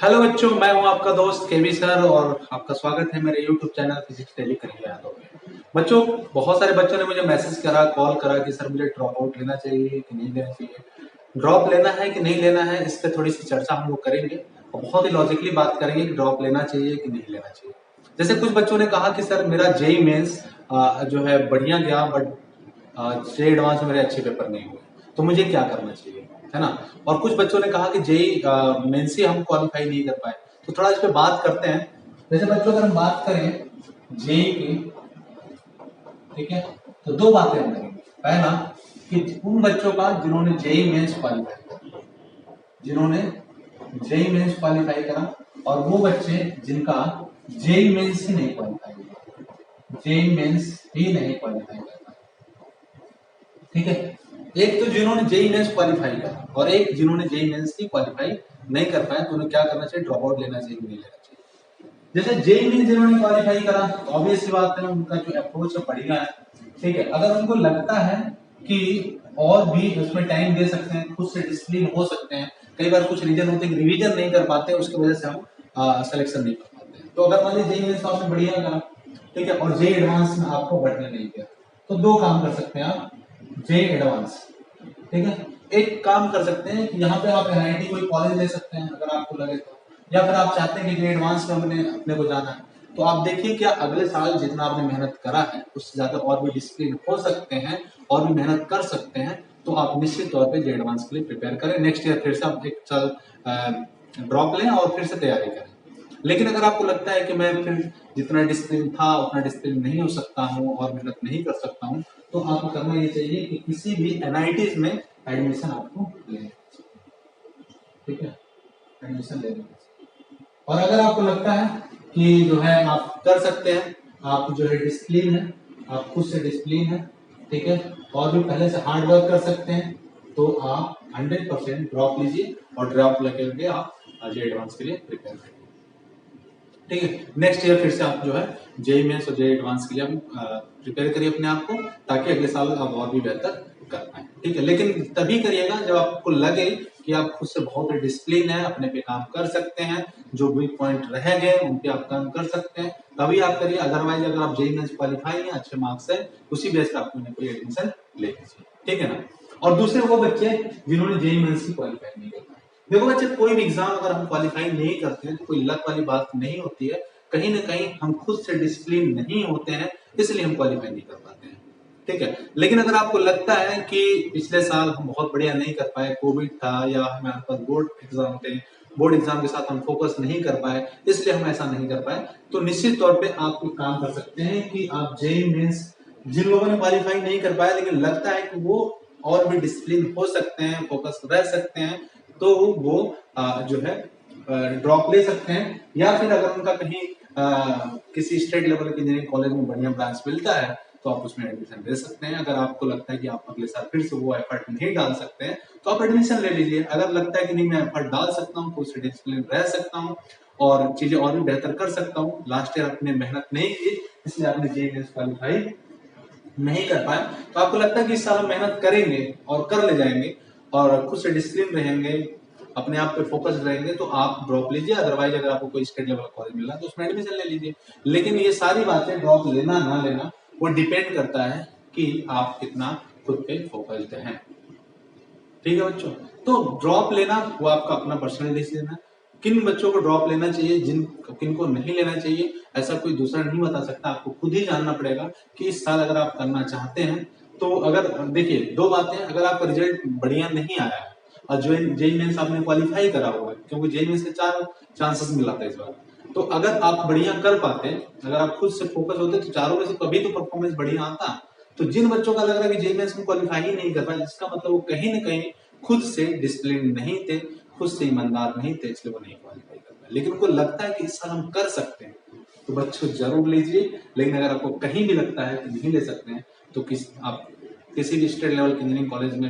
Hello बच्चों, मैं हूं आपका दोस्त केवी सर और आपका स्वागत है मेरे YouTube channel physics daily career Yadav में। बच्चों, बहुत सारे बच्चों ने मुझे मैसेज करा, कॉल करा कि सर मुझे ड्रॉप आउट लेना चाहिए कि नहीं लेना चाहिए, ड्रॉप लेना है कि नहीं लेना है। इस पर थोड़ी सी चर्चा हम लोग करेंगे और बहुत ही लॉजिकली बात करेंगे कि ड्रॉप लेना चाहिए कि नहीं लेना चाहिए। जैसे कुछ बच्चों ने कहा कि सर मेरा जेई मेंस जो है बढ़िया गया, बट जेई एडवांस में मेरे अच्छे पेपर नहीं हुए, तो मुझे क्या करना चाहिए, है ना। और कुछ बच्चों ने कहा कि जेई मेंस ही हम क्वालिफाई नहीं कर पाए, तो थोड़ा इस पे बात करते हैं। जैसे बच्चों अगर हम बात करें जेई की, ठीक है, तो दो बातें हम करेंगे। पहला कि उन बच्चों का जिन्होंने जेई मेंस क्वालिफाई करा, जिन्होंने जेई मेंस क्वालिफाई करा, और वो बच्चे जिनका जेई मेंस ही नहीं क्वालिफाई हुआ, जेई मेंस ही नहीं क्वालिफाई कर पाए, ठीक है। एक तो जिन्होंने जेई मेंस क्वालिफाई करा और एक जिन्होंने जेई मेंस ही क्वालिफाई नहीं कर पाए, तो उन्हें क्या करना चाहिए, ड्रॉप आउट लेना चाहिए कि नहीं लेना चाहिए। जैसे जेई मेंस जिन्होंने क्वालिफाई करा, तो ऑब्वियस सी बात है उनका जो अप्रोच है बढ़िया है, ठीक है। अगर उनको लगता है कि और भी उसमें टाइम दे सकते हैं, खुद से डिसिप्लिन हो सकते हैं, कई बार कुछ रीजन होते हैं कि रिवीजन नहीं कर पाते, उसकी वजह से हम सिलेक्शन नहीं कर पाते हैं। तो अगर मान लीजिए जेई मेंस आपने बढ़िया करा, ठीक है, और जेई एडवांस में आपको बढ़ने नहीं दिया, तो दो काम कर सकते हैं आप। जेई एडवांस, ठीक है, एक काम कर सकते हैं कि यहाँ पे आप एनआईटी कोई कॉलेज ले सकते हैं अगर आपको लगे तो, या फिर आप चाहते हैं कि जेई एडवांस में अपने को जाना है, तो आप देखिए क्या अगले साल जितना आपने मेहनत करा है उससे ज्यादा और भी डिसिप्लिन हो सकते हैं और भी मेहनत कर सकते हैं, तो आप निश्चित तौर पे जेई एडवांस के लिए प्रिपेयर करें। नेक्स्ट ईयर फिर से आप एक साल ड्रॉप लें और फिर से तैयारी करें। लेकिन अगर आपको लगता है कि मैं फिर जितना डिसिप्लिन था उतना डिसिप्लिन नहीं हो सकता हूँ और मेहनत नहीं कर सकता हूँ, तो आपको करना ये चाहिए कि किसी भी एनआईटीज में एडमिशन आपको लेना चाहिए, ठीक है, एडमिशन लेना चाहिए। और अगर आपको लगता है कि जो है आप कर सकते हैं, आप जो है डिसिप्लिन है, आप खुद से डिसिप्लिन है, ठीक है, और भी पहले से हार्ड वर्क कर सकते हैं, तो आप 100% ड्रॉप लीजिए और ड्रॉप लेकर आप जेई एडवांस के लिए प्रिपेयर करिए, ठीक है। नेक्स्ट ईयर फिर से आप जो है जेई मेंस और जेई एडवांस के लिए आप प्रिपेयर करिए अपने आप को, ताकि अगले साल आप और भी बेहतर कर पाए, ठीक है। लेकिन तभी करिएगा जब आपको लगे कि आप खुद से बहुत डिसिप्लिन है, अपने पे काम कर सकते हैं, जो वीक पॉइंट रह गए उन पे आप काम कर सकते हैं, तभी आप करिए। अदरवाइज अगर आप जेई मेंस क्वालिफाई हैं, अच्छे मार्क्स है, उसी बेस पर आपको कोई एडमिशन ले लीजिए, ठीक है ना। और दूसरे वो बच्चे जिन्होंने जेई मेंस की क्वालिफाई नहीं कर, देखो बच्चे, कोई भी एग्जाम अगर हम क्वालिफाई नहीं करते हैं तो कोई लक वाली बात नहीं होती है, कहीं ना कहीं हम खुद से डिसिप्लिन नहीं होते हैं, इसलिए हम क्वालिफाई नहीं कर पाते हैं, ठीक है। लेकिन अगर आपको लगता है कि पिछले साल हम बहुत बढ़िया नहीं कर पाए, कोविड था या हमारे पास बोर्ड एग्जाम थे, बोर्ड एग्जाम के साथ हम फोकस नहीं कर पाए, इसलिए हम ऐसा नहीं कर पाए, तो निश्चित तौर पे आप एक काम कर सकते हैं कि आप जेई मेंस, जिन लोगों ने क्वालिफाई नहीं कर पाया लेकिन लगता है कि वो और भी डिसिप्लिन हो सकते हैं, फोकस रह सकते हैं, तो वो जो है ड्रॉप ले सकते हैं। या फिर अगर उनका कहीं किसी स्टेट लेवल के इंजीनियरिंग कॉलेज में बढ़िया ब्रांच मिलता है, तो आप उसमें एडमिशन ले सकते हैं। अगर आपको लगता है कि आप अगले साल फिर से वो एफर्ट नहीं डाल सकते हैं, तो आप एडमिशन ले लीजिए। अगर लगता है कि नहीं, मैं एफर्ट डाल सकता हूँ, कुछ डिसिप्लिन रह सकता हूँ और चीजें और भी बेहतर कर सकता हूँ, लास्ट ईयर आपने मेहनत नहीं की इसलिए आपने जेईई मेंस क्वालिफाई नहीं कर पाए, तो आपको लगता है कि इस साल हम मेहनत करेंगे और कर ले जाएंगे और खुद से डिसिप्लिन रहेंगे, अपने आप पे फोकस रहेंगे, तो आप ड्रॉप लीजिए। अदरवाइज अगर आपको कोई स्टेट लेवल कॉलेज मिल रहा है तो उसमें एडमिशन ले लीजिए। लेकिन ये सारी बातें, ड्रॉप लेना ना लेना, वो डिपेंड करता है कि आप कितना खुद पे फोकस्ड हैं, ठीक है बच्चों। तो ड्रॉप लेना वो आपका अपना पर्सनल डिसीजन है। किन बच्चों को ड्रॉप लेना चाहिए, किन को नहीं लेना चाहिए, ऐसा कोई दूसरा नहीं बता सकता, आपको खुद ही जानना पड़ेगा कि इस साल अगर आप करना चाहते हैं तो। अगर देखिए, दो बातें, अगर आपका रिजल्ट बढ़िया नहीं आया है और जो जेईई मेंस आपने क्वालिफाई करा हुआ है, क्योंकि जेईई मेंस के 4 चांसेस मिला था इस बार, तो अगर आप बढ़िया कर पाते, अगर आप खुद से फोकस होते, तो चारों में से कभी तो परफॉर्मेंस बढ़िया आता। तो जिन बच्चों का लग रहा है कि जेईई मेंस में क्वालिफाई ही नहीं कर पाए, इसका मतलब वो कहीं ना कहीं खुद से डिसिप्लिन नहीं थे, खुद से ईमानदार नहीं थे, इसलिए वो नहीं क्वालिफाई कर पाए। लेकिन उनको लगता है कि इस साल हम कर सकते हैं, तो बच्चों जरूर लीजिए। लेकिन अगर आपको कहीं भी लगता है कि नहीं ले सकते हैं, तो आप किसी भी स्टेट लेवल के इंजीनियरिंग कॉलेज में भी